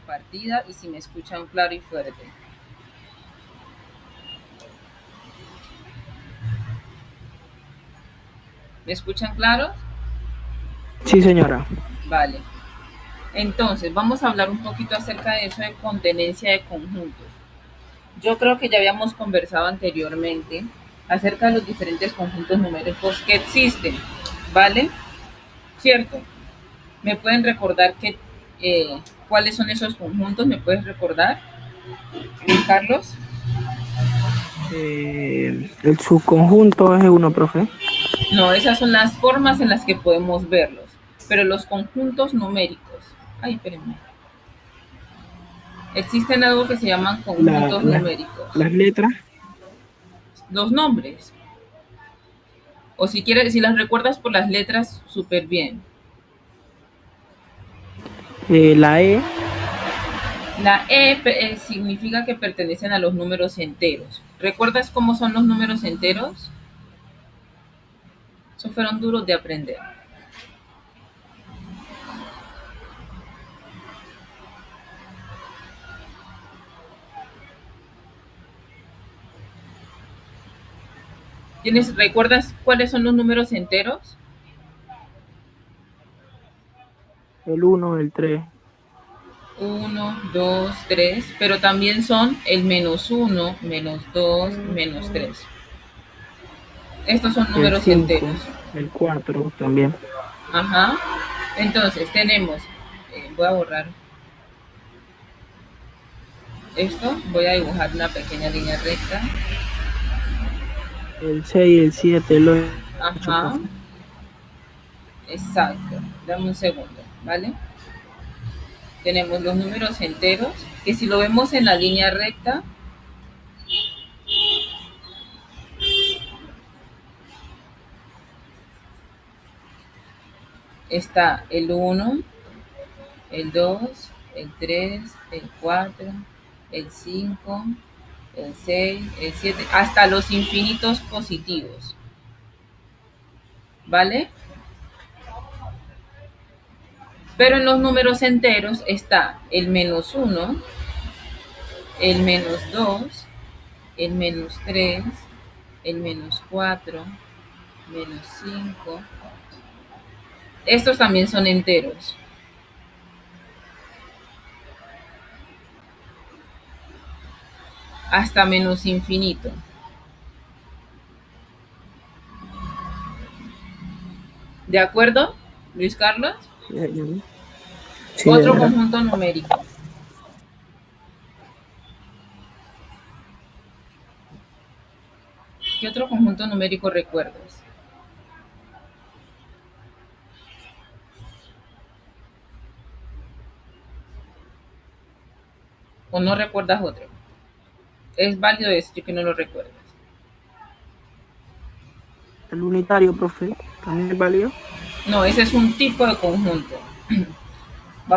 compartida y si me escuchan claro y fuerte. ¿Me escuchan claro? Sí, señora. Vale. Entonces, vamos a hablar un poquito acerca de eso de contenencia de conjuntos. Yo creo que ya habíamos conversado anteriormente acerca de los diferentes conjuntos numéricos que existen, ¿vale? ¿Cierto? ¿Me pueden recordar cuáles son esos conjuntos? ¿Me puedes recordar, Carlos? El subconjunto es uno, profe. No, esas son las formas en las que podemos verlos. Pero los conjuntos numéricos. Ay, espérenme. Existen algo que se llaman La, conjuntos la- numéricos. las letras, Los nombres. O si quieres, si las recuerdas por las letras, súper bien. la E, La significa que pertenecen a los números enteros. ¿Recuerdas cómo son los números enteros? Esos fueron duros de aprender. ¿Recuerdas cuáles son los números enteros? el uno, el 3, Uno, 2, 3, pero también son el menos uno, menos 2, menos 3. Estos son el números enteros. 5, el 4 también. Ajá. Entonces tenemos, voy a borrar esto, voy a dibujar una pequeña línea recta. El 6, el 7, el 8, Ajá, profe. exacto. Dame un segundo, ¿vale? Tenemos los números enteros, que si lo vemos en la línea recta, está el 1, el 2, el 3, el 4, el 5, el 6, el 7, hasta los infinitos positivos, ¿vale? Pero en los números enteros está el menos 1, el menos 2, el menos 3, el menos 4, menos 5. Estos también son enteros. Hasta menos infinito. ¿De acuerdo, Luis Carlos? Sí, Otro señora. conjunto numérico. ¿Qué otro conjunto numérico recuerdas? ¿O no recuerdas otro? Es válido decir que no lo recuerdas. El unitario, profe, también es válido. No, ese es un tipo de conjunto.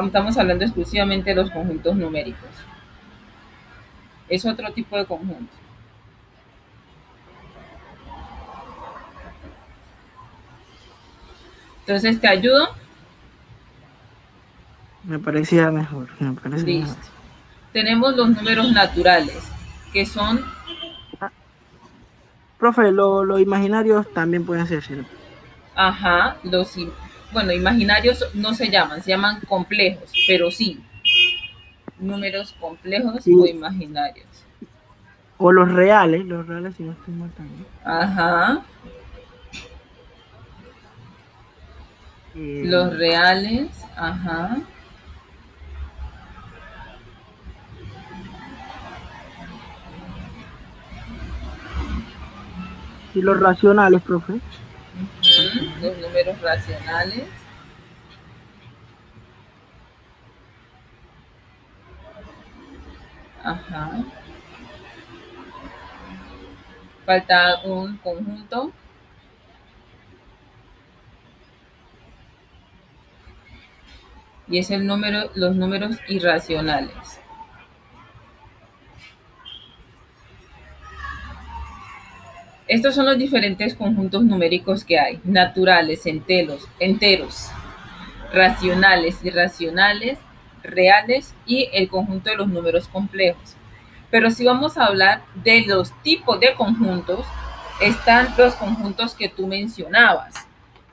Estamos hablando exclusivamente de los conjuntos numéricos. Es otro tipo de conjunto. Entonces, ¿te ayudo? Me parecía mejor, me parece mejor. Listo. Tenemos los números naturales, que son, Ah, profe, los imaginarios también pueden ser, ¿cierto? ajá, bueno, imaginarios no se llaman complejos, pero sí, números complejos o Y, imaginarios. o los reales, si no estoy mal también. Ajá, los Eh, reales, ajá, y los racionales, profe. los números racionales, ajá. Falta un conjunto y es los números irracionales. Estos son los diferentes conjuntos numéricos que hay: naturales, enteros, racionales, irracionales, reales y el conjunto de los números complejos. Pero si vamos a hablar de los tipos de conjuntos, están los conjuntos que tú mencionabas.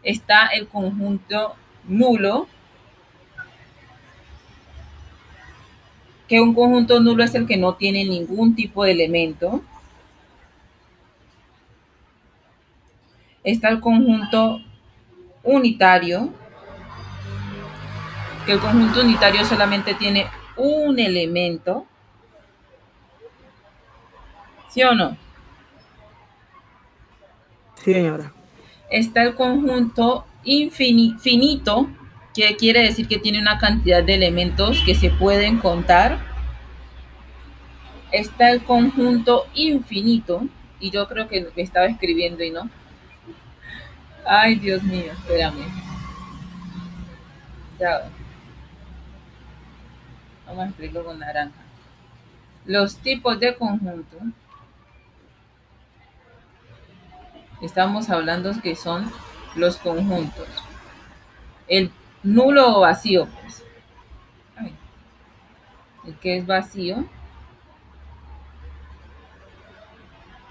Está el conjunto nulo, que un conjunto nulo es el que no tiene ningún tipo de elemento. Está el conjunto unitario, que el conjunto unitario solamente tiene un elemento. ¿Sí o no? Sí, señora. Está el conjunto finito, que quiere decir que tiene una cantidad de elementos que se pueden contar. Está el conjunto infinito, y yo creo que lo que estaba escribiendo y no. Ay, Dios mío, espérame. Ya, vamos a escribirlo con naranja. Los tipos de conjunto, estamos hablando que son los conjuntos. El nulo o vacío, pues. Ay, el que es vacío,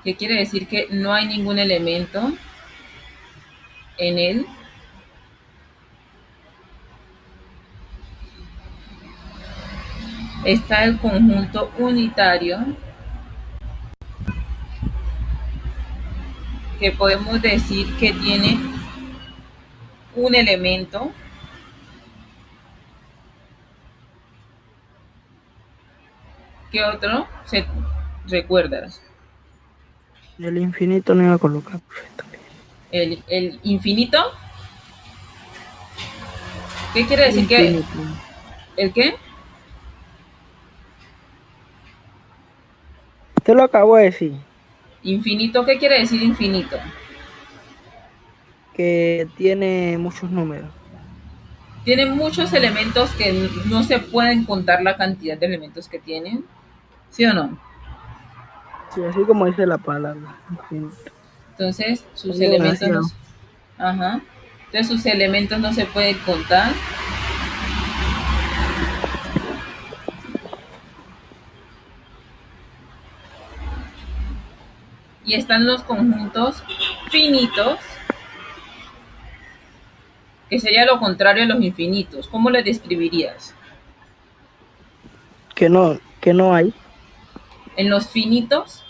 que quiere decir que no hay ningún elemento en él. Está el conjunto unitario, que podemos decir que tiene un elemento. ¿Qué otro? ¿Se recuerdas? El infinito no iba a colocar, profe, también. El infinito. ¿Qué quiere decir que Infinito. el qué? Usted lo acabó de decir, Infinito, ¿qué quiere decir infinito? que tiene muchos números. Tiene muchos elementos que no se pueden contar la cantidad de elementos que tienen. ¿Sí o no? Sí, así como dice la palabra, infinito. Entonces, sus Tiene elementos no, demasiado. ajá. Entonces, sus elementos no se pueden contar. Y están los conjuntos finitos, que sería lo contrario a los infinitos. ¿Cómo les describirías? Que no hay. En los finitos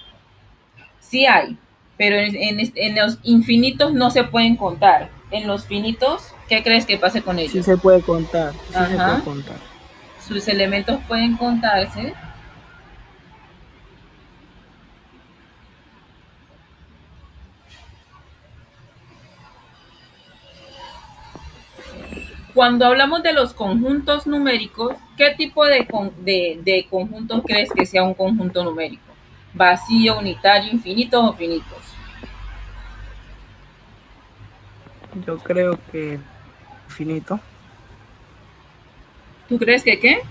sí hay, pero en los infinitos no se pueden contar. En los finitos, ¿qué crees que pase con Sí ellos? se puede contar, sí se puede Ajá, contar. sus elementos pueden contarse. Cuando hablamos de los conjuntos numéricos, ¿qué tipo de conjuntos crees que sea un conjunto numérico? ¿Vacío, unitario, infinito o finitos? Yo creo que infinito. ¿Tú crees que qué?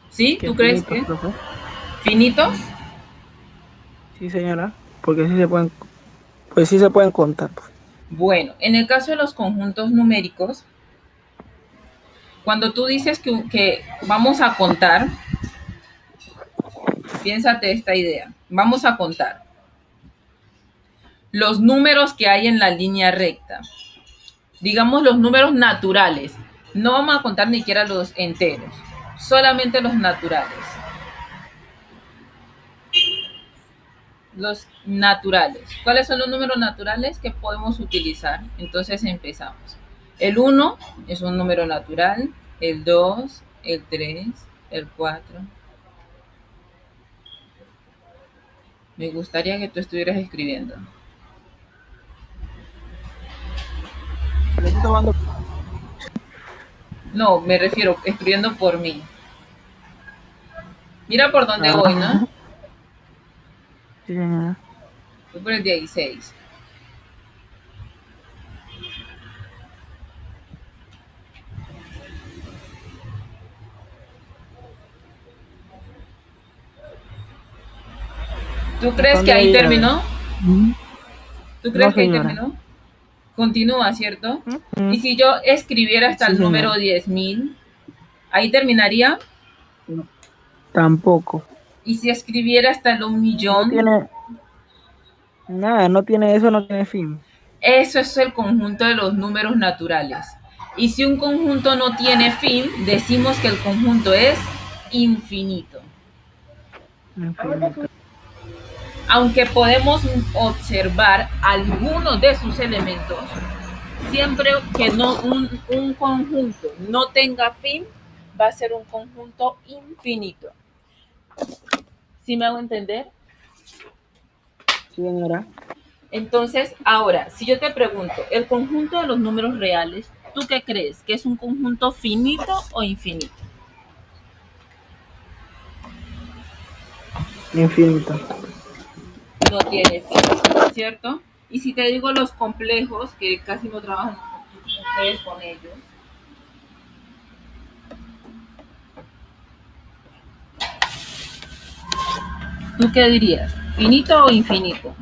¿Sí? Que ¿Tú crees infinito, que profe. finitos? Sí, señora. Porque sí se pueden, pues sí se pueden contar, pues. Bueno, en el caso de los conjuntos numéricos, cuando tú dices que vamos a contar, piénsate esta idea, vamos a contar los números que hay en la línea recta, digamos los números naturales, no vamos a contar ni siquiera los enteros, solamente los naturales. Los naturales. ¿Cuáles son los números naturales que podemos utilizar? Entonces empezamos. El uno es un número natural, el 2, el 3, el 4. Me gustaría que tú estuvieras escribiendo. Yo estoy tomando. No, me refiero escribiendo por mí. Mira por dónde voy, ¿no? Ah, sí, señora. Voy por el 16. ¿Tú ¿Hasta crees que dónde ha ahí llegado? terminó? Ujú. ¿Tú No, crees que ahí señora. terminó? Continúa, ¿cierto? Y Ujú. si yo escribiera hasta Sí, el número señora. 10.000, ahí terminaría. No, tampoco. Y si escribiera hasta el un No millón, tiene nada, no tiene eso, no tiene fin. eso es el conjunto de los números naturales. Y si un conjunto no tiene fin, decimos que el conjunto es infinito. Infinito. Aunque podemos observar algunos de sus elementos, siempre que un conjunto no tenga fin, va a ser un conjunto infinito. ¿Sí me hago entender? Sí, señora. Entonces, ahora, si yo te pregunto, el conjunto de los números reales, ¿tú qué crees? ¿Que es un conjunto finito o infinito? Infinito. No tiene fin, ¿cierto? Y si te digo los complejos, que casi no trabajan ustedes con ellos, ¿tú qué dirías? ¿Finito o infinito?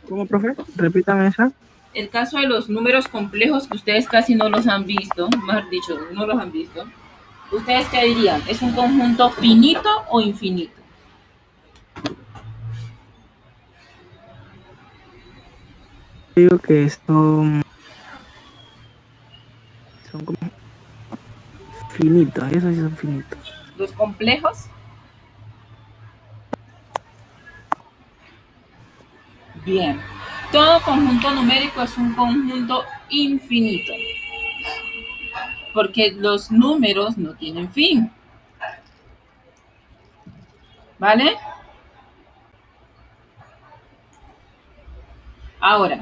¿Cómo, profe? Repítame esa. El caso de los números complejos, que ustedes casi no los han visto, mejor dicho, no los han visto, ¿ustedes qué dirían? ¿Es un conjunto finito o infinito? Digo que son como finitos, esos sí son finitos. Los complejos, bien. Todo conjunto numérico es un conjunto infinito, porque los números no tienen fin, ¿vale? Ahora,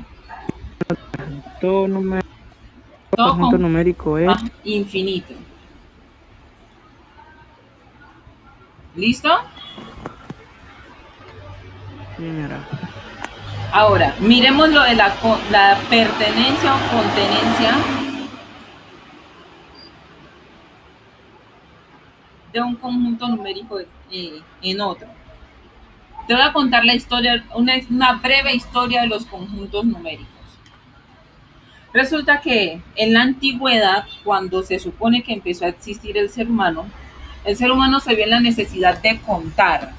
Todo número, todo conjunto conjunto numérico es, infinito. ¿Listo? señora. Ahora, miremos lo de la pertenencia o contenencia de un conjunto numérico en otro. Te voy a contar la historia, una breve historia de los conjuntos numéricos. Resulta que en la antigüedad, cuando se supone que empezó a existir el ser humano se vio en la necesidad de contar.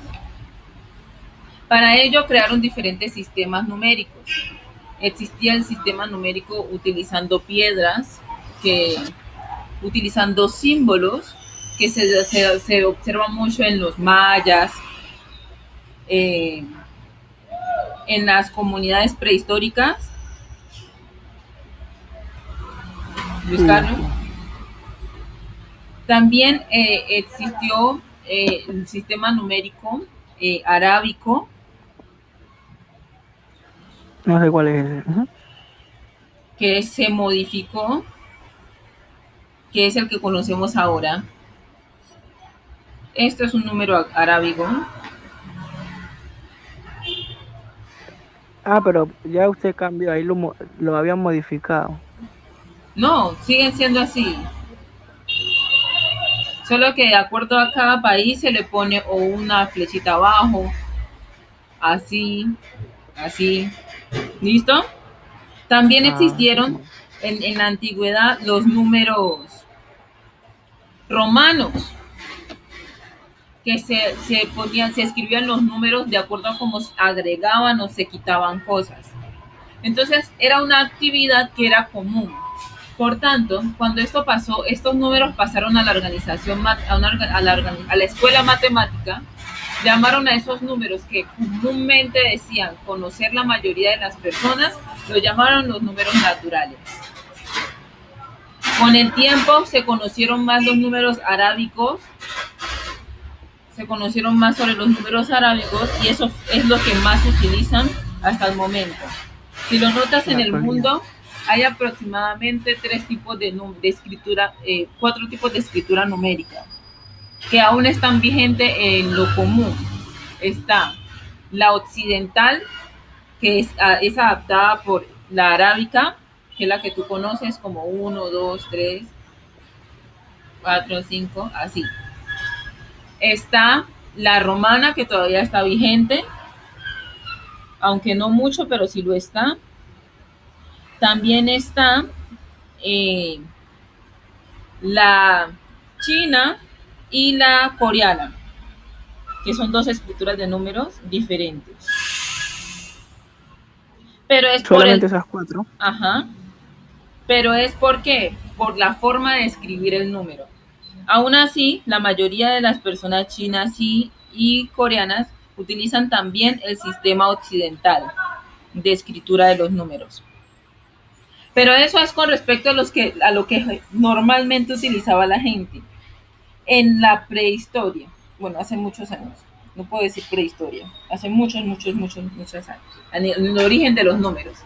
Para ello crearon diferentes sistemas numéricos. Existía el sistema numérico utilizando piedras, que, utilizando símbolos, que se observa mucho en los mayas, eh, en las comunidades prehistóricas. Luis Sí, Carlos. sí. También existió el sistema numérico arábico, No sé cuál es ese. Ujú. que se modificó, que es el que conocemos ahora. Esto es un número arábigo. Ah, pero ya usted cambió, ahí lo habían modificado. No, siguen siendo así. Solo que de acuerdo a cada país se le pone o una flechita abajo, así, así. ¿Listo? También Ah, existieron sí. en la antigüedad los números romanos, que se escribían los números de acuerdo a cómo agregaban o se quitaban cosas. Entonces era una actividad que era común. Por tanto, cuando esto pasó, estos números pasaron a la organización, a la escuela matemática, llamaron a esos números que comúnmente decían conocer la mayoría de las personas, lo llamaron los números naturales. Con el tiempo se conocieron más los números arábicos, se conocieron más sobre los números arábicos y eso es lo que más se utilizan hasta el momento. Si lo notas En en la el actualidad. mundo, hay aproximadamente tres tipos de escritura, cuatro tipos de escritura numérica, que aún están vigentes en lo común. Está la occidental, que es adaptada por la arábica, que es la que tú conoces como uno, 2, 3, 4, 5, así. Está la romana, que todavía está vigente, aunque no mucho, pero sí lo está. También está eh, la china y la coreana, que son dos escrituras de números diferentes. Pero es por Solamente el, esas cuatro. ajá, pero es porque, por la forma de escribir el número. Aún así, la mayoría de las personas chinas y coreanas utilizan también el sistema occidental de escritura de los números. Pero eso es con respecto a lo que normalmente utilizaba la gente en la prehistoria. Bueno, hace muchos años. No puedo decir prehistoria. Hace muchos años. En el origen de los números.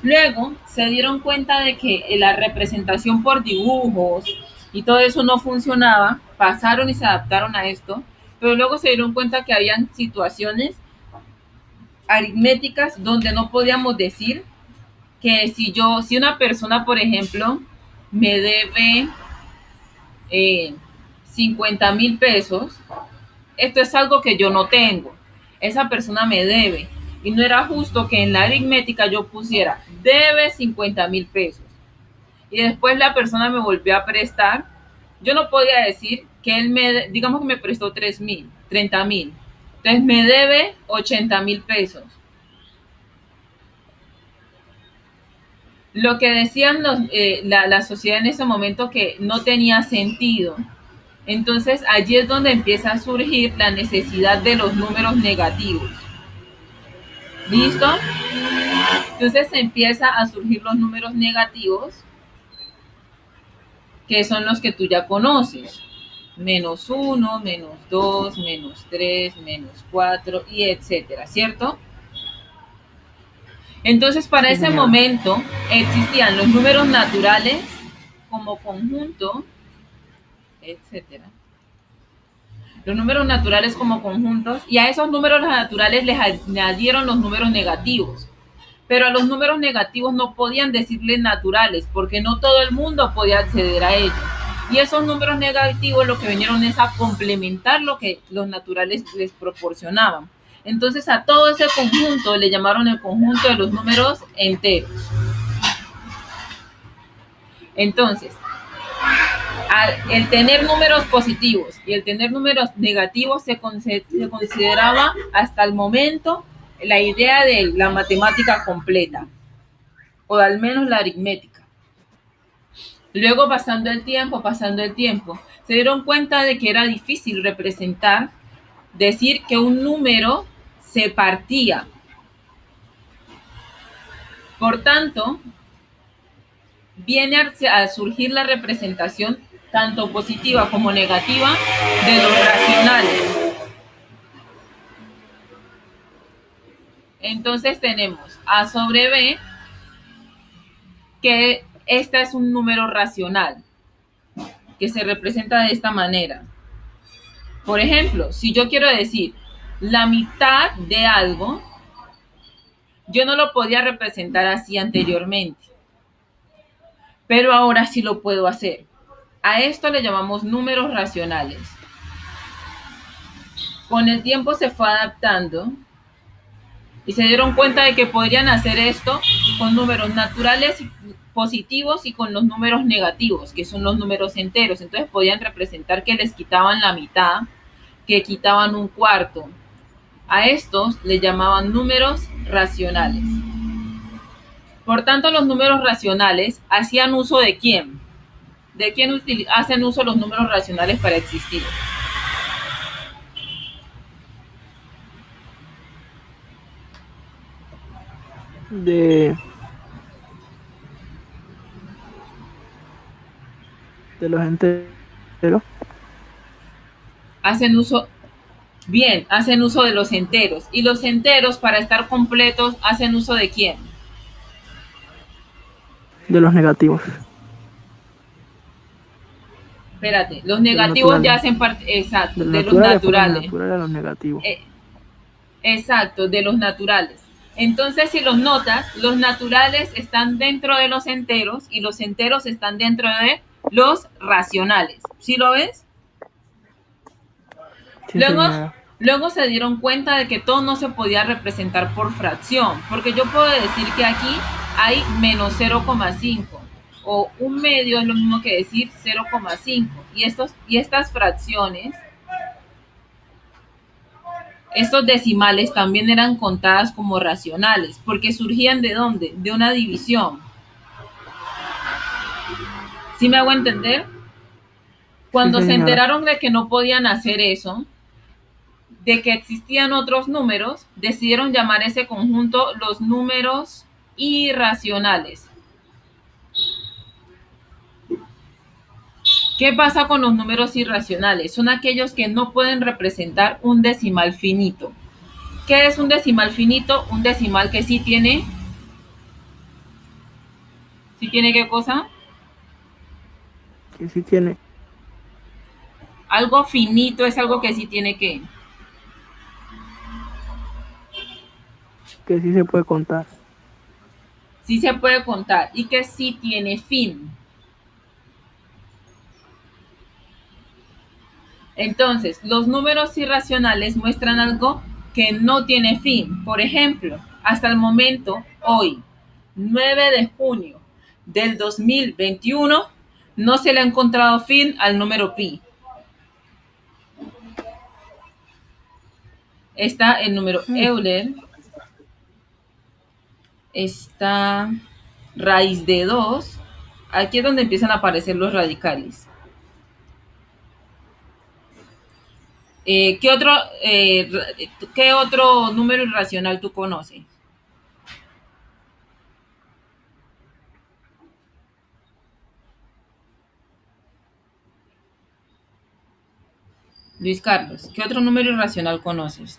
Luego se dieron cuenta de que la representación por dibujos y todo eso no funcionaba, pasaron y se adaptaron a esto, pero luego se dieron cuenta que habían situaciones aritméticas donde no podíamos decir que si una persona, por ejemplo, me debe 50,000 pesos, esto es algo que yo no tengo, esa persona me debe, y no era justo que en la aritmética yo pusiera debe 50,000 pesos y después la persona me volvió a prestar. Yo no podía decir que digamos que me prestó 3,000, 30,000, entonces me debe 80,000 pesos. Lo que decían la sociedad en ese momento, que no tenía sentido. Entonces allí es donde empieza a surgir la necesidad de los números negativos. ¿Listo? Entonces empieza a surgir los números negativos, que son los que tú ya conoces. -1, -2, -3, -4 y etcétera, ¿cierto? Entonces, para Sí, ese señora. momento existían los números naturales como conjunto, etcétera. Los números naturales como conjuntos, y a esos números naturales les añadieron los números negativos. Pero a los números negativos no podían decirles naturales, porque no todo el mundo podía acceder a ellos. Y esos números negativos lo que vinieron es a complementar lo que los naturales les proporcionaban. Entonces a todo ese conjunto le llamaron el conjunto de los números enteros. Entonces, el tener números positivos y el tener números negativos se consideraba hasta el momento la idea de la matemática completa, o al menos la aritmética. Luego, pasando el tiempo, se dieron cuenta de que era difícil representar, decir que un número se partía. Por tanto, viene a surgir la representación tanto positiva como negativa de los racionales. Entonces tenemos A sobre B, que esta es un número racional, que se representa de esta manera. Por ejemplo, si yo quiero decir la mitad de algo, yo no lo podía representar así anteriormente, pero ahora sí lo puedo hacer. A esto le llamamos números racionales. Con el tiempo se fue adaptando y se dieron cuenta de que podrían hacer esto con números naturales positivos y con los números negativos, que son los números enteros. Entonces podían representar que les quitaban la mitad, que quitaban un cuarto. A estos le llamaban números racionales. Por tanto, los números racionales hacían uso ¿de quién? ¿De quién hacen uso los números racionales para existir? De, de los enteros. Hacen uso, bien, hacen uso de los enteros. Y los enteros, para estar completos, hacen uso ¿de quién? De los negativos. Espérate, los De los negativos ya naturales. hacen parte, exacto, De los de los naturales fueron de naturales. naturales a los negativos. Exacto, de los naturales. Entonces, si los notas, los naturales están dentro de los enteros y los enteros están dentro de los racionales. ¿Sí lo ves? Sí, Luego, señora. luego se dieron cuenta de que todo no se podía representar por fracción, porque yo puedo decir que aquí hay menos 0,5 o un medio es lo mismo que decir 0,5 y estas fracciones, estos decimales también eran contadas como racionales, porque surgían ¿de dónde? De una división. ¿Sí me hago entender? Sí, Cuando se señora. enteraron de que no podían hacer eso, de que existían otros números, decidieron llamar ese conjunto los números irracionales. ¿Qué pasa con los números irracionales? Son aquellos que no pueden representar un decimal finito. ¿Qué es un decimal finito? Un decimal que sí tiene qué cosa? Que sí tiene, Algo finito es algo que sí tiene que. que sí se puede contar. Sí se puede contar y que sí tiene fin. Entonces, los números irracionales muestran algo que no tiene fin. Por ejemplo, hasta el momento, hoy, 9 de junio del 2021, no se le ha encontrado fin al número pi. Está el número Mm. Euler, está raíz de 2. Aquí es donde empiezan a aparecer los radicales. Eh, ¿qué, otro, eh, ¿Qué otro número irracional tú conoces? Luis Carlos, ¿qué otro número irracional conoces?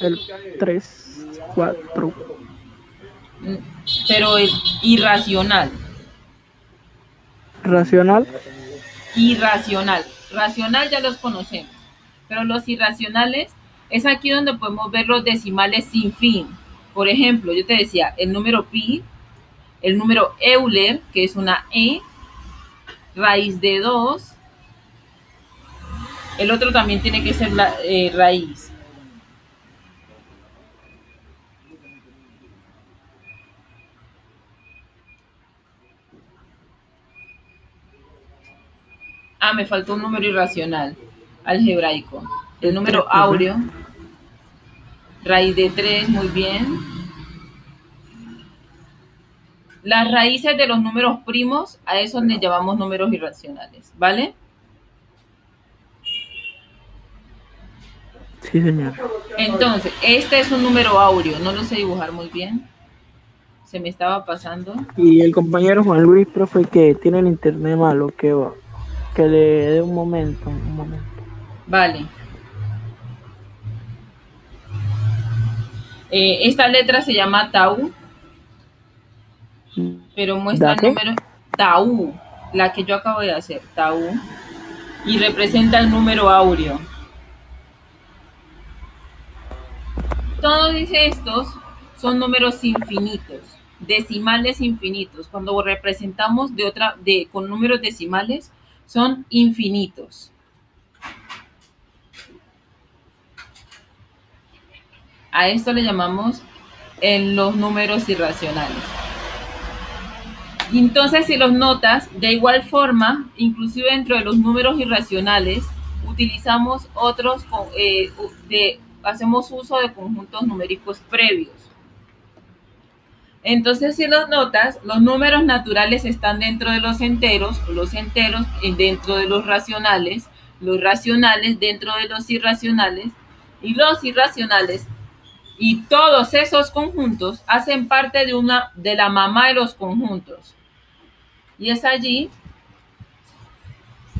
El 3, 4. Mm, pero es irracional. Racional. Irracional. Racional ya los conocemos. Pero los irracionales es aquí donde podemos ver los decimales sin fin. Por ejemplo, yo te decía el número pi, el número Euler, que es una E, raíz de 2. El otro también tiene que ser la raíz. Ah, me faltó un número irracional, algebraico. El El 3, número profe. áureo, raíz de 3, muy bien. Las raíces de los números primos, a eso le llamamos números irracionales, ¿vale? Sí, señora. Entonces, este es un número áureo, no lo sé dibujar muy bien, se me estaba pasando. Y el compañero Juan Luis, profe, que tiene el internet malo, que le dé un momento, un momento. Vale. Esta letra se llama tau, pero muestra ¿Da el qué? número tau, la que yo acabo de hacer, tau, y representa el número áureo. Todos estos son números infinitos, decimales infinitos. Cuando representamos con números decimales, son infinitos. A esto le llamamos en los números irracionales. Y entonces, si los notas, de igual forma, inclusive dentro de los números irracionales, utilizamos hacemos uso de conjuntos numéricos previos. Entonces, si los notas, los números naturales están dentro de los enteros dentro de los racionales dentro de los irracionales, y los irracionales y todos esos conjuntos hacen parte de la mamá de los conjuntos. Y es allí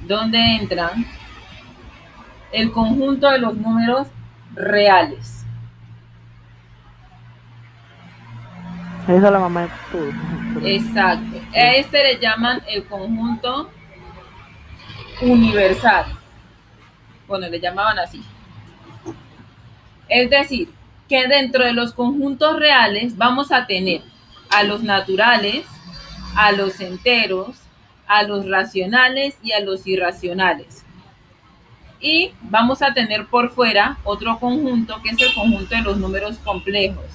donde entran el conjunto de los números reales. Esa es la mamá de todos. Exacto. A este le llaman el conjunto universal. Bueno, le llamaban así. Es decir, que dentro de los conjuntos reales vamos a tener a los naturales, a los enteros, a los racionales y a los irracionales. Y vamos a tener por fuera otro conjunto que es el conjunto de los números complejos,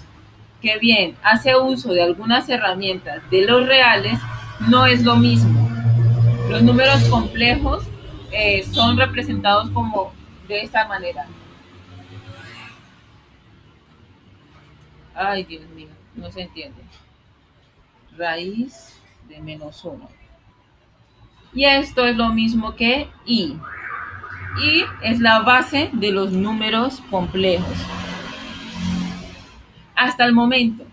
que bien hace uso de algunas herramientas de los reales, no es lo mismo. Los números complejos son representados como de esta manera. Ay, Dios mío, no se entiende. Raíz de -1. Y esto es lo mismo que i. I es la base de los números complejos. Hasta el momento,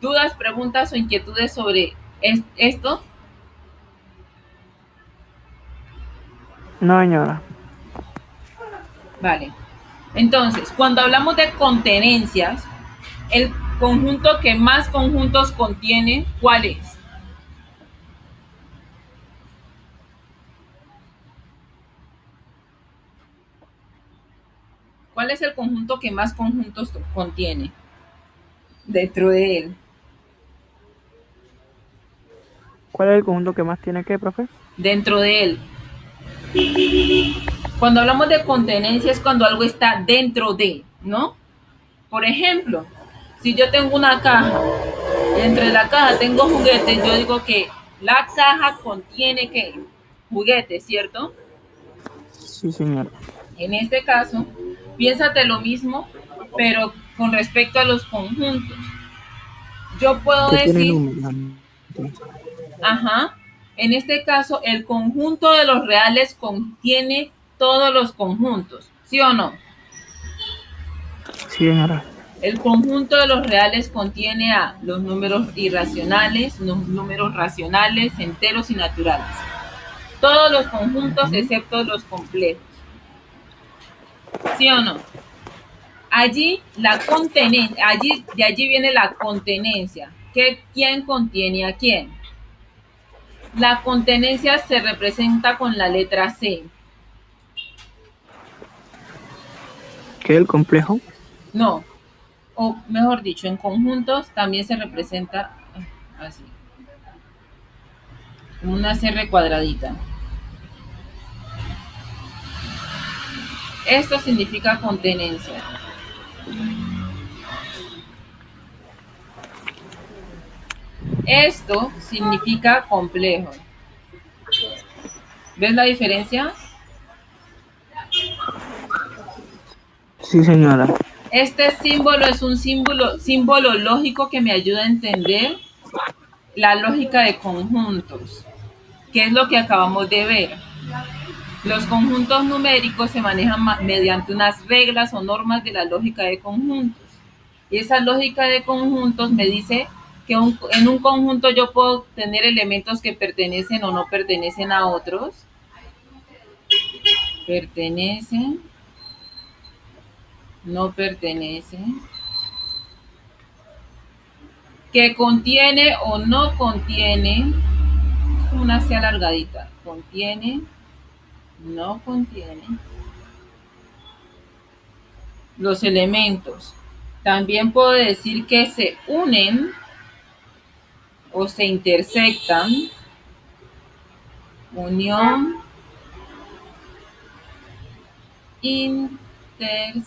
¿dudas, preguntas o inquietudes sobre esto? No, señora. Vale. Entonces, cuando hablamos de contenencias, el conjunto que más conjuntos contiene, ¿cuál es? ¿Cuál es el conjunto que más conjuntos contiene dentro de él? ¿Cuál es el conjunto que más tiene que, profe? Dentro de él. Cuando hablamos de contenencia es cuando algo está dentro de, ¿no? Por ejemplo, si yo tengo una caja y entre la caja tengo juguetes, yo digo que la caja contiene ¿qué? Juguetes, ¿cierto? Sí, señora. En este caso, piénsate lo mismo, pero con respecto a los conjuntos. Yo puedo ¿Qué tiene decir, número? Entonces, ajá, en este caso, el conjunto de los reales contiene todos los conjuntos, ¿sí o no? sí, señora. El conjunto de los reales contiene a los números irracionales, los números racionales, enteros y naturales. Todos los conjuntos Ujú. excepto los complejos. ¿Sí o no? De allí viene la contenencia. ¿Quién contiene a quién? La contenencia se representa con la letra C. ¿Qué es el complejo? No, o mejor dicho, en conjuntos también se representa así, como una CR cuadradita. Esto significa contenencia. Esto significa complejo. ¿Ves la diferencia? Sí, señora. Este símbolo es un símbolo lógico que me ayuda a entender la lógica de conjuntos, que es lo que acabamos de ver. Los conjuntos numéricos se manejan mediante unas reglas o normas de la lógica de conjuntos. Y esa lógica de conjuntos me dice que en un conjunto yo puedo tener elementos que pertenecen o no pertenecen a otros. Pertenecen, no pertenecen. Que contiene o no contiene, una C alargadita, contiene, no contiene los elementos. También puedo decir que se unen o se intersectan, unión, intersección.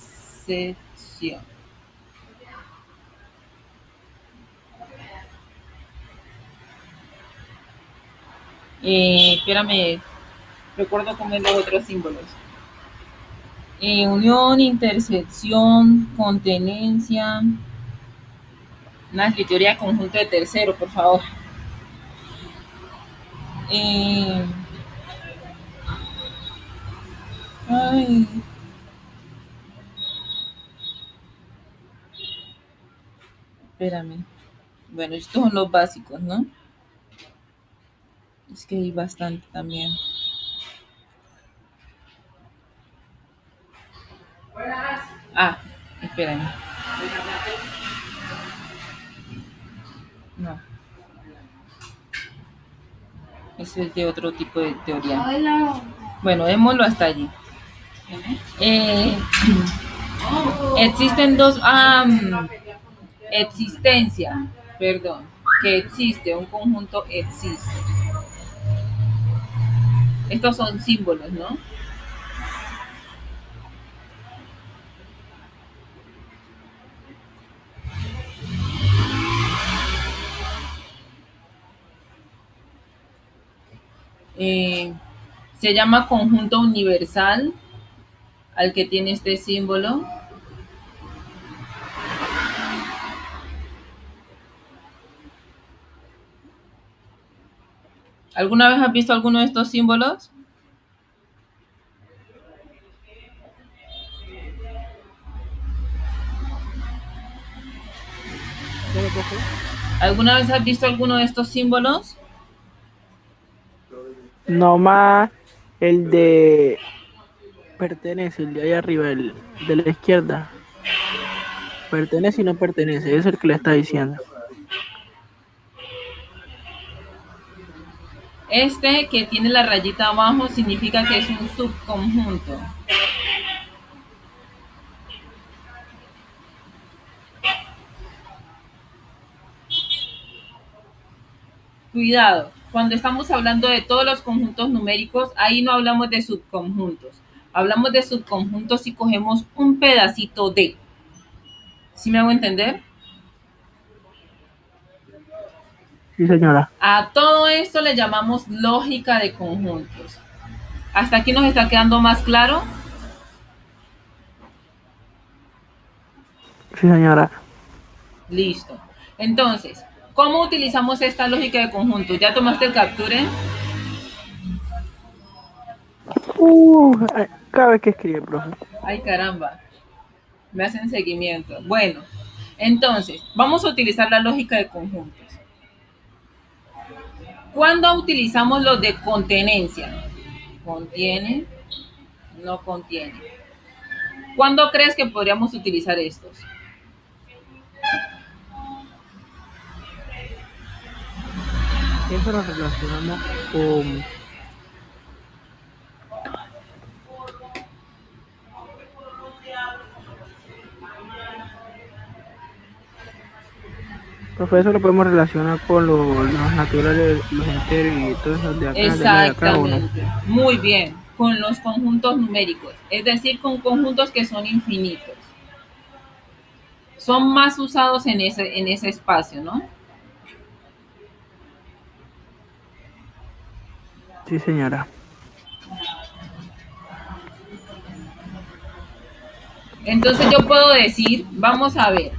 Espérame, recuerdo cómo es los otros símbolos. Unión, intersección, contenencia, una escritura de conjunto de tercero, por favor. Eh, ay, espérame. Bueno, estos son los básicos, ¿no? Es que hay bastante también. Ah, espérame. No, ese es de otro tipo de teoría. Bueno, démoslo hasta allí. Eh, existen dos, existencia, perdón, que existe, un conjunto existe. Estos son símbolos, ¿no? Eh, Se llama conjunto universal al que tiene este símbolo. ¿Alguna vez has visto alguno de estos símbolos? ¿Cómo, profe? ¿Alguna vez has visto alguno de estos símbolos? No más el de pertenece, el de ahí arriba, el de la izquierda. Pertenece y no pertenece, es el que le está diciendo. Este que tiene la rayita abajo significa que es un subconjunto. Cuidado, cuando estamos hablando de todos los conjuntos numéricos, ahí no hablamos de subconjuntos. Hablamos de subconjuntos si cogemos un pedacito de. ¿Sí me hago entender? Sí, señora. A todo esto le llamamos lógica de conjuntos. ¿Hasta aquí nos está quedando más claro? Sí, señora. Listo. Entonces, ¿cómo utilizamos esta lógica de conjuntos? ¿Ya tomaste el capture? Cada vez que escribe, profe. Ay, caramba, me hacen seguimiento. Bueno, entonces, vamos a utilizar la lógica de conjuntos. ¿Cuándo utilizamos los de contenencia? Contiene, no contiene. ¿Cuándo crees que podríamos utilizar estos? Eso lo relacionamos con... Profe, eso lo podemos relacionar con los naturales, los enteros y todo eso de allá de acá, ¿o no? Exactamente. Muy bien. Con los conjuntos numéricos, es decir, con conjuntos que son infinitos. Son más usados en ese espacio, ¿no? Sí, señora. Entonces yo puedo decir, vamos a ver,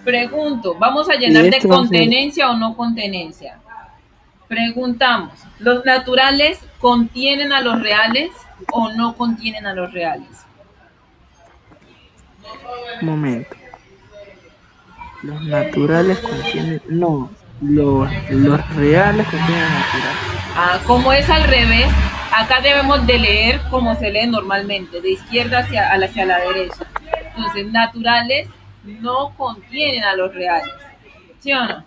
pregunto, ¿vamos a Y llenar de este va a ser, contenencia o no contenencia? Preguntamos, ¿los naturales contienen a los reales o no contienen a los reales? un momento, los naturales contienen, no, los reales contienen el natural. Ah, como es al revés, acá debemos de leer como se lee normalmente, de izquierda hacia la derecha. Entonces, naturales no contienen a los reales, ¿sí o no?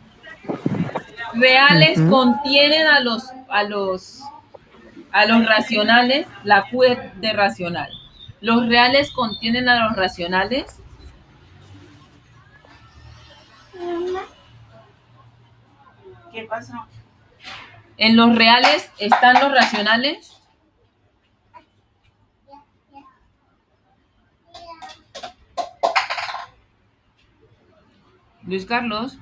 Reales Ujú. contienen a los racionales, la Q de racional. Los reales contienen a los racionales. ¿Qué pasó? En los reales están los racionales. Luis Carlos.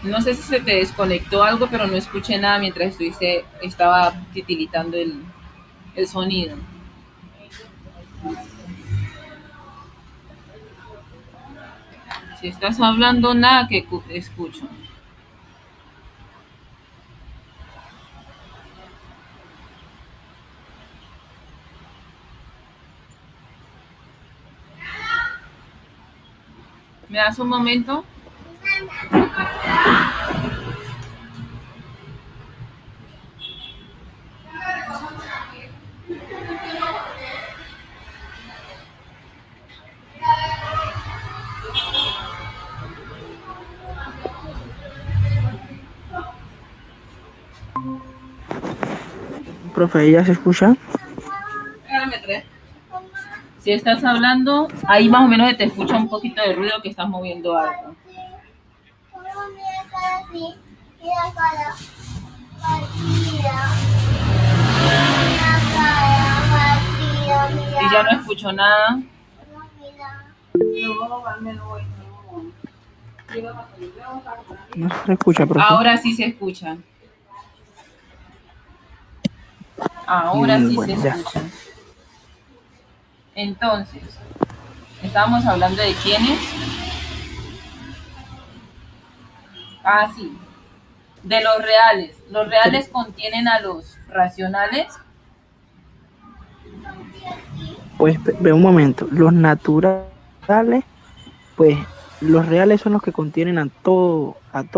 No sé si se te desconectó algo, pero no escuché nada mientras estaba titilitando el sonido. Si estás hablando, nada que escucho. ¿Me das un momento? Profe, ¿ahí ya se escucha? Regálame tres. Si estás hablando, ahí más o menos se te escucha un poquito de ruido que estás moviendo algo. Y ya no escucho nada. No se escucha, profe. Ahora sí se escucha. Ahora sí se Bueno, ya. escucha. Entonces, estábamos hablando de quiénes. Ah, sí. De los reales. ¿Los reales contienen a los racionales? Pues ve un momento. Los naturales, pues los reales son los que contienen a todo el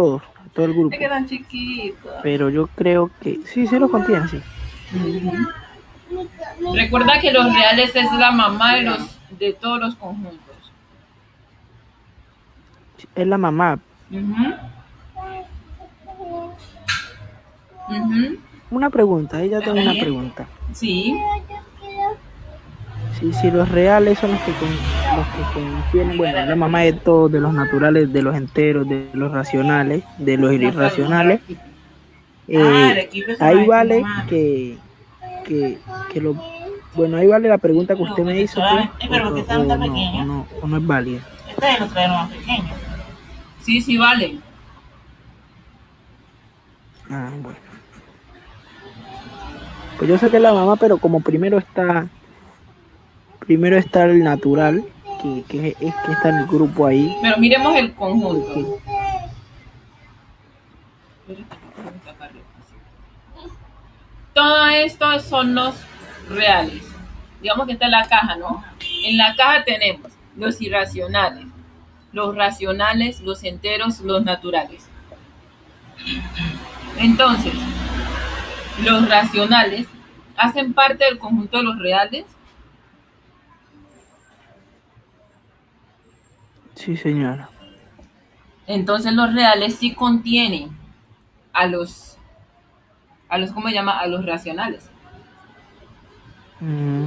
Se grupo. quedan chiquitos. Pero yo creo que sí, sí los contiene, sí. Recuerda que los reales es la mamá de todos los conjuntos. Es la mamá. Ujú, ujú. Una pregunta, ahí ya tengo ¿Está una bien? pregunta. Sí. Si los reales son los que contienen, bueno, es la mamá de todos, de los naturales, de los enteros, de los racionales, de los irracionales, El eh, equipo es ahí una vez vale más. que lo, bueno, ahí vale la pregunta que No, usted me porque hizo, pues, solamente, pero porque está tan pequeño. o no es válida. Este lo trajeron más pequeño. Sí, sí, vale. Ah, bueno. Pues yo sé que es la mamá, pero como primero está el natural, es que está en el grupo ahí, Pero miremos el que, conjunto. Todo esto son los reales. Digamos que está en la caja, ¿no? En la caja tenemos los irracionales, los racionales, los enteros, los naturales. Entonces, los racionales hacen parte del conjunto de los reales. sí señora. Entonces, los reales sí contienen ¿cómo se llama? A los racionales. Mm,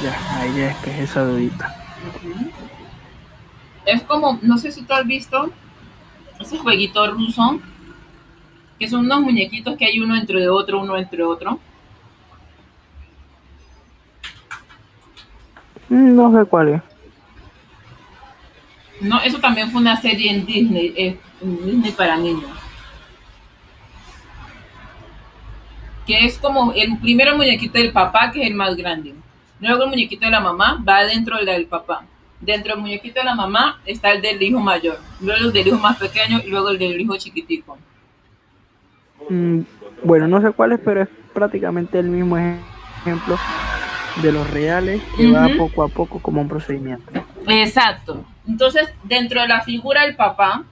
ya, ahí ya despejé esa dudita. Es como, no sé si tú has visto ese jueguito ruso, que son unos muñequitos que hay uno dentro de otro, uno entre otro. No sé cuál es. No, eso también fue una serie en Disney para niños. Que es como el primero muñequito del papá, que es el más grande. Luego el muñequito de la mamá va dentro del papá. Dentro del muñequito de la mamá está el del hijo mayor. Luego el del hijo más pequeño y luego el del hijo chiquitico. Mm, bueno, no sé cuál es, pero es prácticamente el mismo ejemplo de los reales que va Ujú. poco a poco como un procedimiento. Exacto. Entonces, dentro de la figura del papá,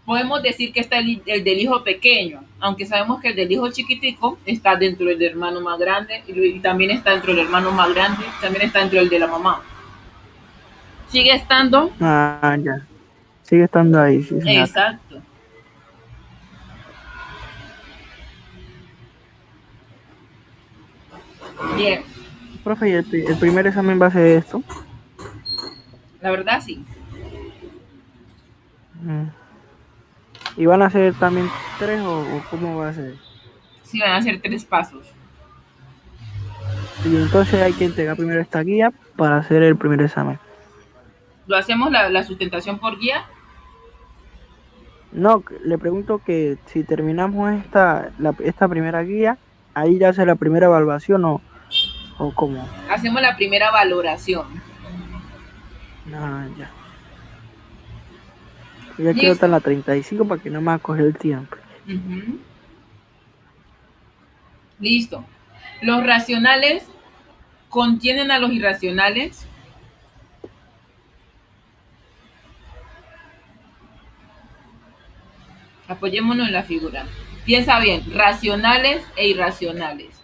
podemos decir que está el del hijo pequeño, aunque sabemos que el del hijo chiquitico está dentro del hermano más grande y también está dentro del hermano más grande, también está dentro del de la mamá. Sigue estando. Ah, ya. Sigue estando ahí, sí, señora. Exacto. Bien, Profe, ¿y el primer examen va a ser esto? la verdad sí. Mm. ¿Y van a ser también tres o cómo va a ser? Sí van a ser 3 pasos. Y entonces hay que entregar primero esta guía para hacer el primer examen. Lo hacemos la sustentación por guía. No, le pregunto que si terminamos esta primera guía, ahí ya hace la primera evaluación o cómo. Hacemos la primera valoración. Ah, ya. Ya quiero estar Listo. en la 35 para que no me va a coger el tiempo. Ujú. Listo. Los racionales contienen a los irracionales. Apoyémonos en la figura. Piensa bien, racionales e irracionales.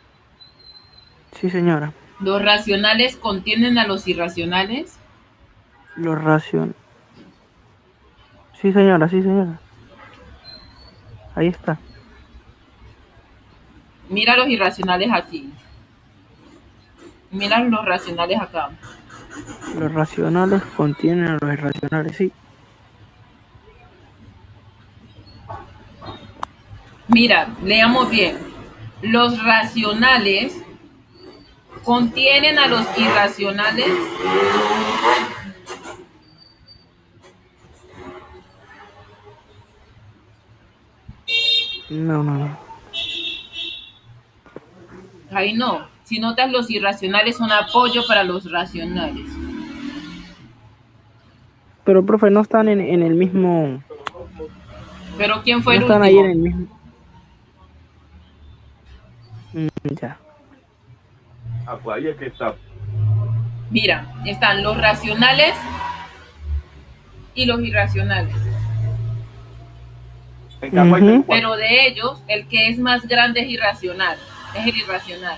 Sí, señora. Los racionales contienen a los irracionales. Los raciones. Sí, señora, sí, señora. Ahí está. Mira los irracionales aquí. Mira los racionales acá. Los racionales contienen a los irracionales, sí. Mira, leamos bien. Los racionales contienen a los irracionales. No, no, no. Ahí no. Si notas, los irracionales son apoyo para los racionales. Pero, profe, no están en el mismo. Pero ¿quién fue No el están ahí en último? el mismo. Ya. Ah, pues ahí es que está. Mira, están los racionales y los irracionales. En Caguay tengo cuatro. Pero de ellos, el que es más grande es irracional. Es el irracional.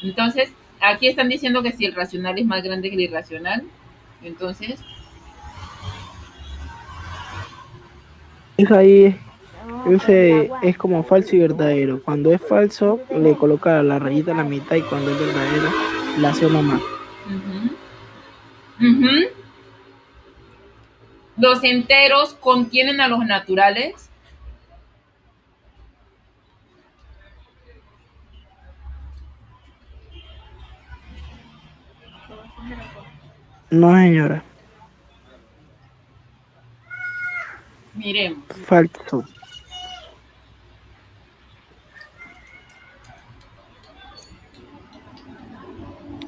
Entonces, aquí están diciendo que si el racional es más grande que el irracional, entonces, Eso ahí ese es como falso y verdadero. Cuando es falso, le coloca la rayita a la mitad y cuando es verdadero, le hace una más. ujú, ujú. Los enteros contienen a los naturales. No, señora. Miremos. Falso.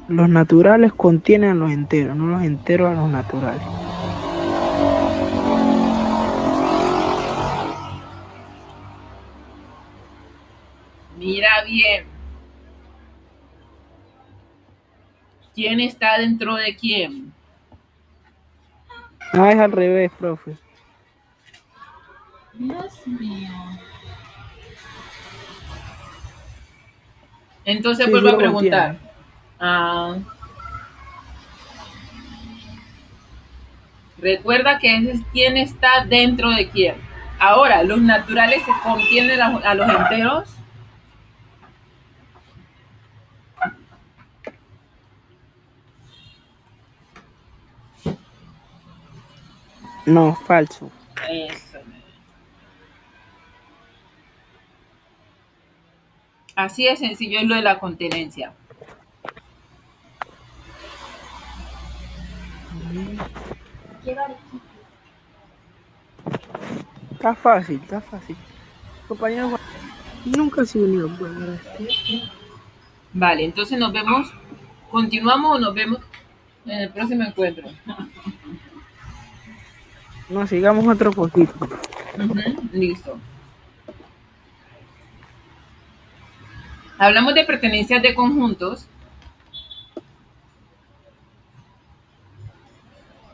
Los naturales contienen a los enteros, no los enteros a los naturales. Mira bien. ¿Quién está dentro de quién? Ah, es al revés, profe. Dios mío. Entonces Sí, vuelvo sí a lo preguntar. contienen. Ah, recuerda que ese es quién está dentro de quién. Ahora, los naturales se contienen a los enteros. No, falso. Eso. Así de sencillo es lo de la contenencia. Mm, Está fácil, está fácil. Compañero Juan, nunca se unió. Bueno, Vale, entonces nos vemos. ¿Continuamos o nos vemos en el próximo encuentro? no, sigamos otro poquito. Ujú, listo. Hablamos de pertenencias de conjuntos,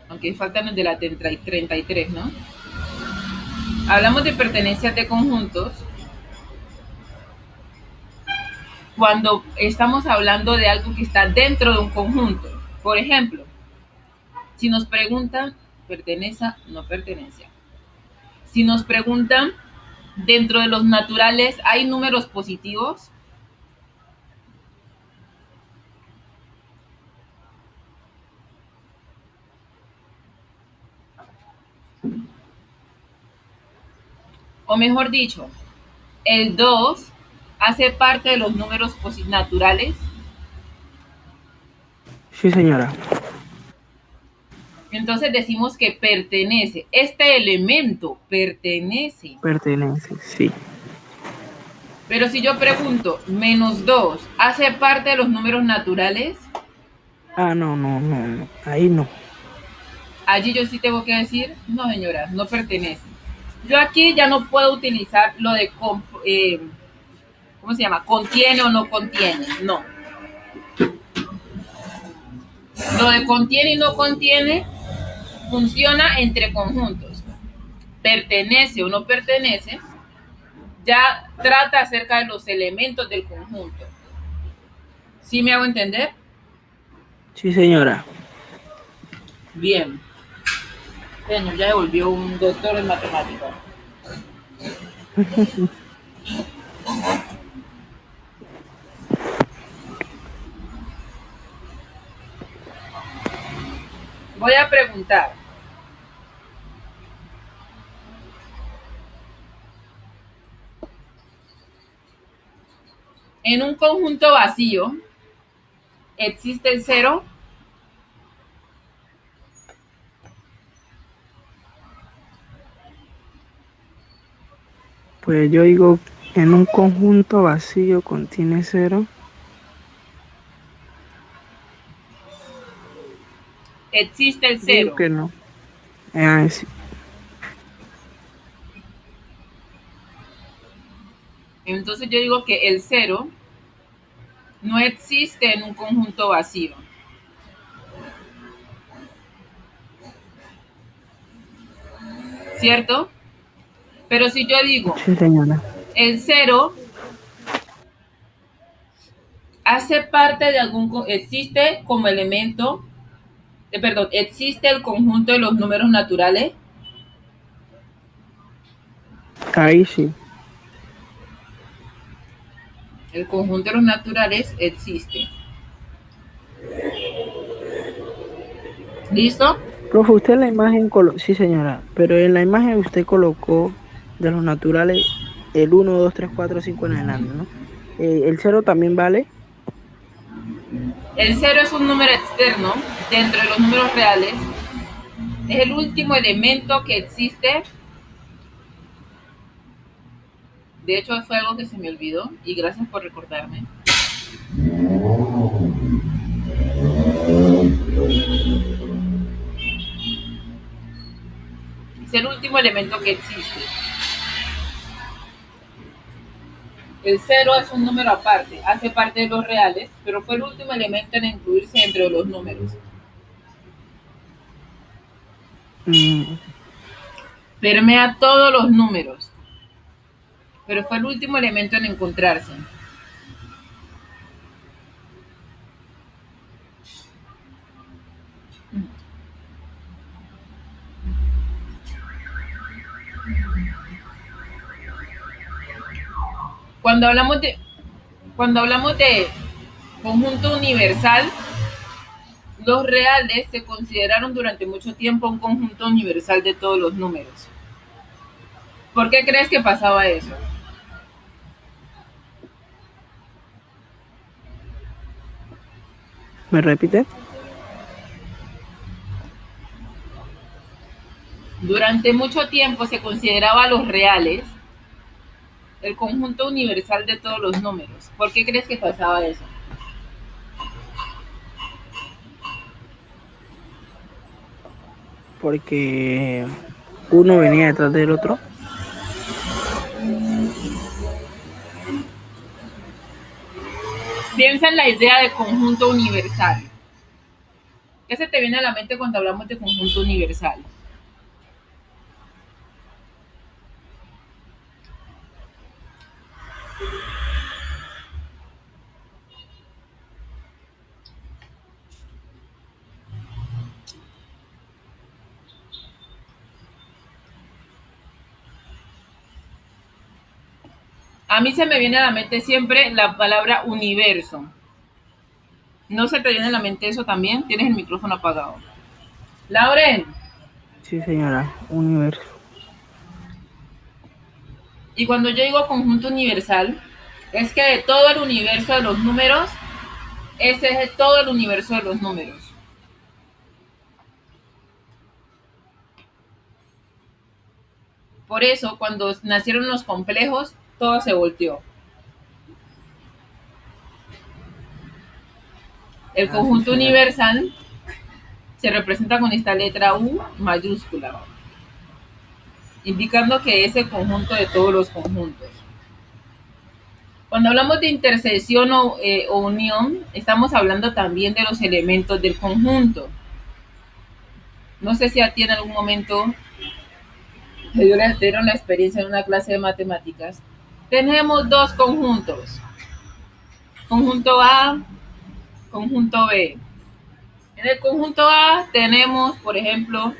aunque faltan los de la 33, ¿no? Hablamos de pertenencias de conjuntos cuando estamos hablando de algo que está dentro de un conjunto. Por ejemplo, si nos preguntan, ¿pertenece o no pertenece? Si nos preguntan, dentro de los naturales, ¿hay números positivos? O mejor dicho, el 2 hace parte de los números naturales. Sí, señora. Entonces decimos que pertenece. Este elemento pertenece. Pertenece, sí. Pero si yo pregunto, -2, ¿hace parte de los números naturales? Ah, no, no, no, no. Ahí no. Allí yo sí tengo que decir, no señora, no pertenece. Yo aquí ya no puedo utilizar lo de, ¿cómo se llama? Contiene o no contiene. No. Lo de contiene y no contiene funciona entre conjuntos. Pertenece o no pertenece, ya trata acerca de los elementos del conjunto. ¿Sí me hago entender? Sí, señora. Bien. Señor, ya devolvió un doctor en matemáticas. Voy a preguntar. En un conjunto vacío, ¿existe el cero? Pues yo digo, en un conjunto vacío contiene cero. Existe el Yo digo cero. que no. Sí. Entonces yo digo que el cero no existe en un conjunto vacío. ¿Cierto? Pero si yo digo, Sí, señora. el cero hace parte de existe como elemento, perdón, existe el conjunto de los números naturales. Ahí sí. El conjunto de los naturales existe. ¿Listo? Profe, usted en la imagen sí, señora, pero en la imagen usted colocó de los naturales el 1, 2, 3, 4, 5 en adelante, ¿no? El cero también vale. El cero es un número externo dentro de los números reales. Es el último elemento que existe. De hecho, fue algo que se me olvidó y gracias por recordarme. Es el último elemento que existe. El cero es un número aparte, hace parte de los reales, pero fue el último elemento en incluirse entre los números. Mm, Permea todos los números, pero fue el último elemento en encontrarse. Cuando hablamos de, cuando hablamos de conjunto universal, los reales se consideraron durante mucho tiempo un conjunto universal de todos los números. ¿Por qué crees que pasaba eso? ¿Me repite? Durante mucho tiempo se consideraba a los reales el conjunto universal de todos los números. ¿Por qué crees que pasaba eso? Porque uno venía detrás del otro. Piensa en la idea de conjunto universal. ¿Qué se te viene a la mente cuando hablamos de conjunto universal? A mí se me viene a la mente siempre la palabra universo. ¿No se te viene a la mente eso también? Tienes el micrófono apagado. Lauren, Sí, señora. Universo. y cuando yo digo conjunto universal, es que de todo el universo de los números, ese es todo el universo de los números. Por eso, cuando nacieron los complejos, todo se volteó. El Ah, sí, conjunto señora. universal se representa con esta letra U mayúscula, indicando que es el conjunto de todos los conjuntos. Cuando hablamos de intersección o unión, estamos hablando también de los elementos del conjunto. No sé si a ti en algún momento te dieron la experiencia en una clase de matemáticas. Tenemos dos conjuntos, conjunto A, conjunto B. En el conjunto A tenemos, por ejemplo,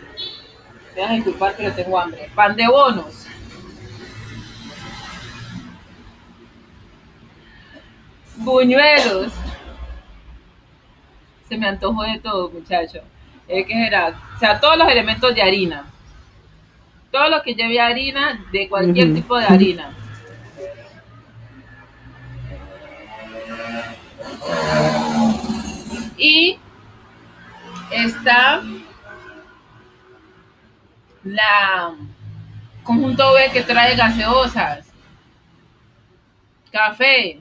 me vas a disculpar pero tengo hambre, pan de bonos. Buñuelos. Se me antojó de todo, muchacho. ¿Qué era? O sea, todos los elementos de harina. Todo lo que lleve harina, de cualquier Ujú. tipo de harina. Y está la conjunto B que trae gaseosas, café.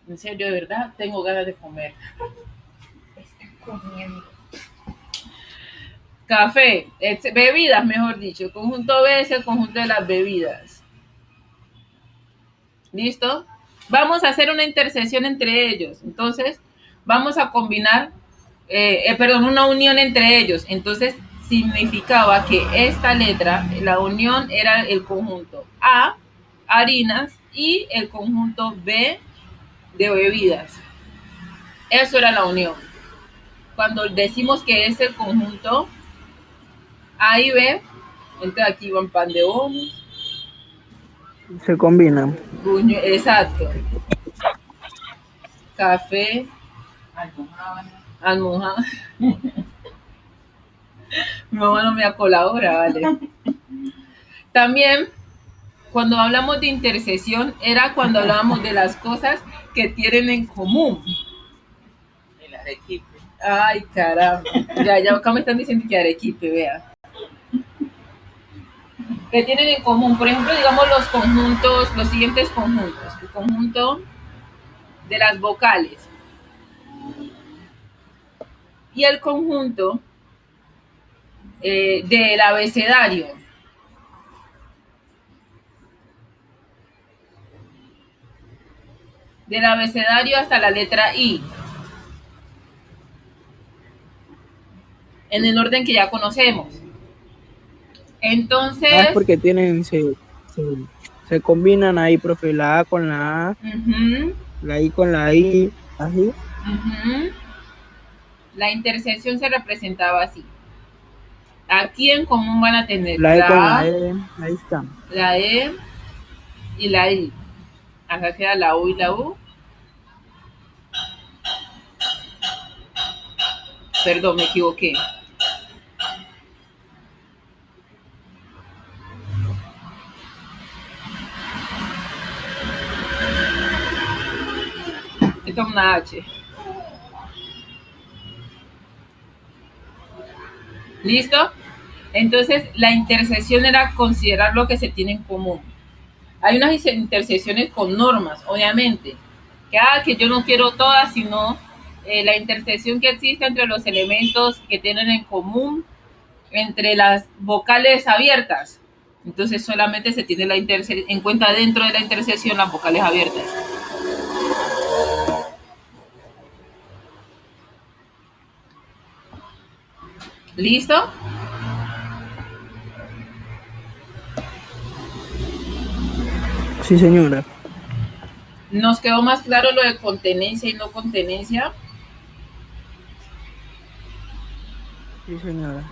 En serio, de verdad, tengo ganas de comer. Café, bebidas, mejor dicho. El conjunto B es el conjunto de las bebidas. ¿Listo? Vamos a hacer una intersección entre ellos. Entonces, vamos a combinar, una unión entre ellos. Entonces, significaba que esta letra, la unión era el conjunto A, harinas, y el conjunto B de bebidas. Eso era la unión. Cuando decimos que es el conjunto A y B, entonces aquí van pan de bono, Se combinan. exacto, café, almohada. Mi mamá no me colabora, vale. También, cuando hablamos de intersección, era cuando hablábamos de las cosas que tienen en común. El arequipe. Ay, caramba. Ya acá me están diciendo que arequipe, vea. Que tienen en común, por ejemplo, digamos los conjuntos, los siguientes conjuntos. El conjunto de las vocales y el conjunto del abecedario. Del abecedario hasta la letra I. En el orden que ya conocemos. Entonces, Es porque se combinan ahí, profe, la A con la A, la I con la I, así. La intersección se representaba así. Aquí en común van a tener La E con la la A, E, ahí está. la E y la I. Acá queda la U y la U. Perdón, me equivoqué. Esta es una H. ¿Listo? Entonces, la intersección era considerar lo que se tiene en común. Hay unas intersecciones con normas, obviamente. Que yo no quiero todas, sino la intersección que existe entre los elementos que tienen en común, entre las vocales abiertas. Entonces, solamente se tiene en cuenta dentro de la intersección las vocales abiertas. ¿Listo? Sí, señora. ¿Nos quedó más claro lo de contenencia y no contenencia? Sí, señora.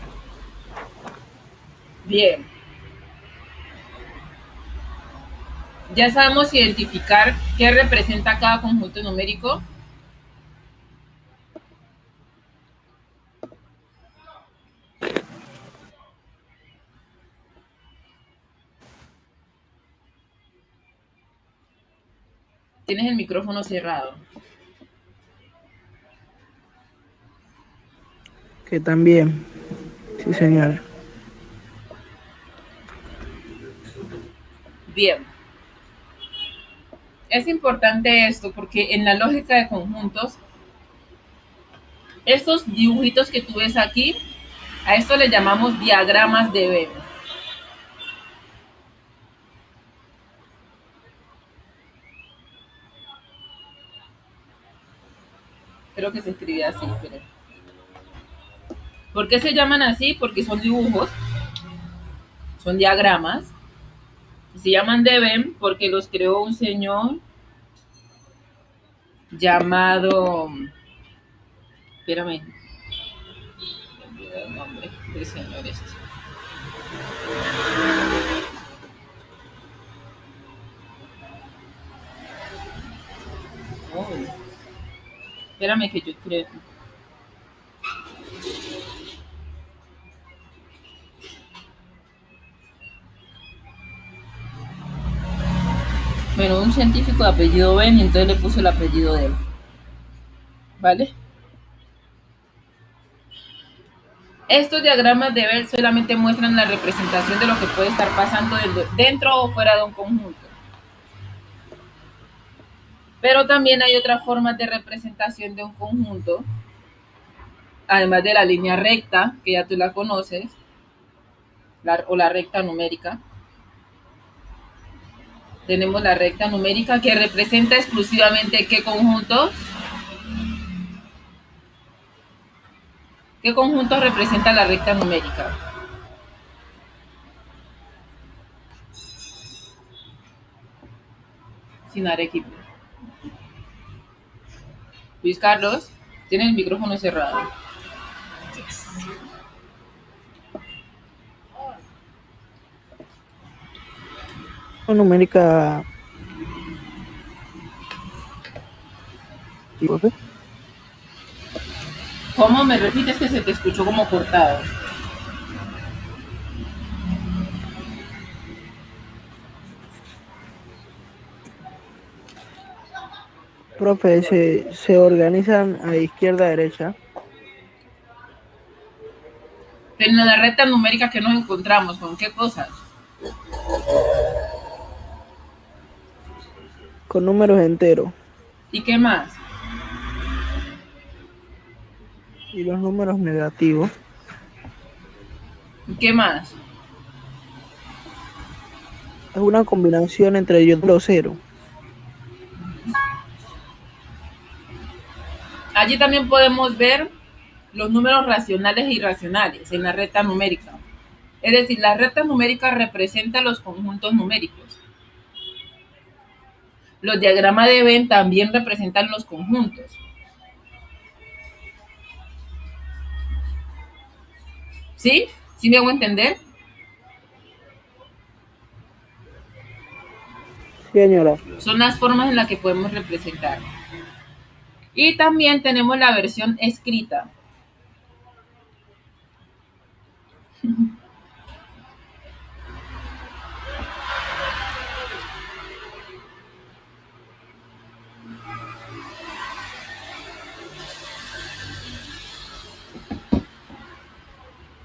Bien. Ya sabemos identificar qué representa cada conjunto numérico. Tienes el micrófono cerrado. Que también. Sí, señora. Bien. Es importante esto porque en la lógica de conjuntos, estos dibujitos que tú ves aquí, a esto le llamamos diagramas de Venn. Creo que se escribe así, pero... ¿Por qué se llaman así? Porque son dibujos, son diagramas. Se llaman de Venn porque los creó un señor llamado... Espérame. Me olvidé el nombre del señor este. Espérame que yo creo. Bueno, un científico de apellido Ben y entonces le puso el apellido de él. ¿Vale? Estos diagramas de Bell solamente muestran la representación de lo que puede estar pasando dentro o fuera de un conjunto. Pero también hay otras formas de representación de un conjunto, además de la línea recta, que ya tú la conoces, o la recta numérica. Tenemos la recta numérica que representa exclusivamente qué conjuntos. ¿Qué conjuntos representa la recta numérica? Sin Arequipa. Luis Carlos, tiene el micrófono cerrado. Numérica. ¿Sí, profe? ¿Cómo me repites que se te escuchó como cortado? Profe, se organizan a izquierda, derecha, En la recta numérica que nos encontramos, ¿con qué cosas? con números enteros. ¿Y qué más? Y los números negativos. ¿Y qué más? Es una combinación entre ellos los ceros. Allí también podemos ver los números racionales e irracionales en la recta numérica. Es decir, la recta numérica representa los conjuntos numéricos. Los diagramas de Venn también representan los conjuntos. ¿Sí? ¿Sí me hago entender? Señora. Son las formas en las que podemos representar. Y también tenemos la versión escrita.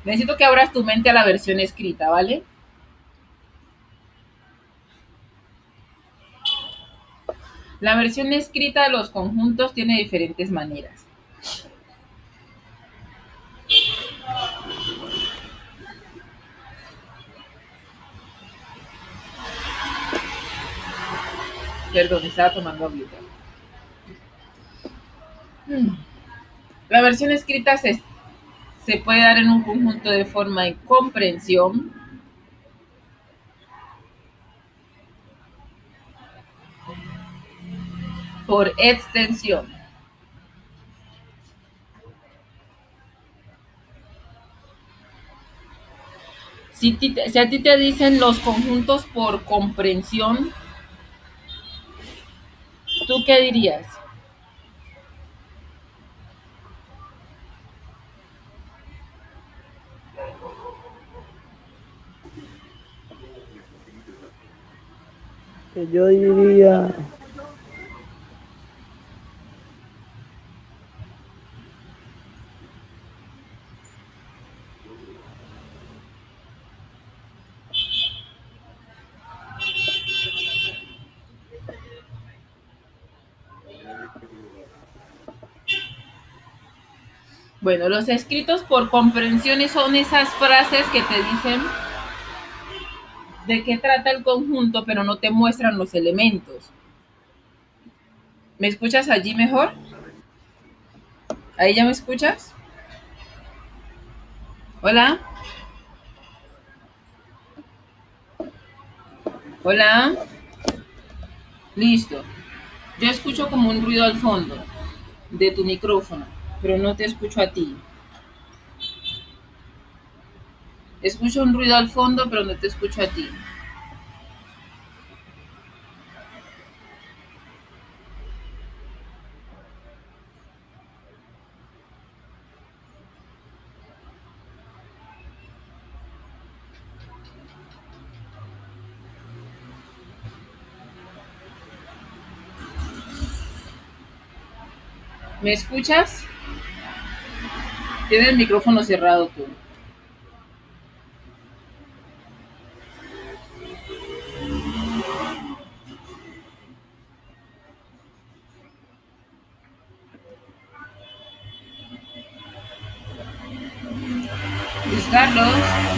Necesito que abras tu mente a la versión escrita, ¿vale? La versión escrita de los conjuntos tiene diferentes maneras. Perdón, estaba tomando agüita. La versión escrita se puede dar en un conjunto de forma de comprensión, por extensión. Si a ti te dicen los conjuntos por comprensión, ¿tú qué dirías? Yo diría. Bueno, los escritos por comprensiones son esas frases que te dicen de qué trata el conjunto, pero no te muestran los elementos. ¿Me escuchas allí mejor? ¿Ahí ya me escuchas? Hola, hola, listo. Yo escucho como un ruido al fondo de tu micrófono, pero no te escucho a ti. Escucho un ruido al fondo, pero no te escucho a ti. ¿Me escuchas? Tienes el micrófono cerrado tú. Luis Carlos.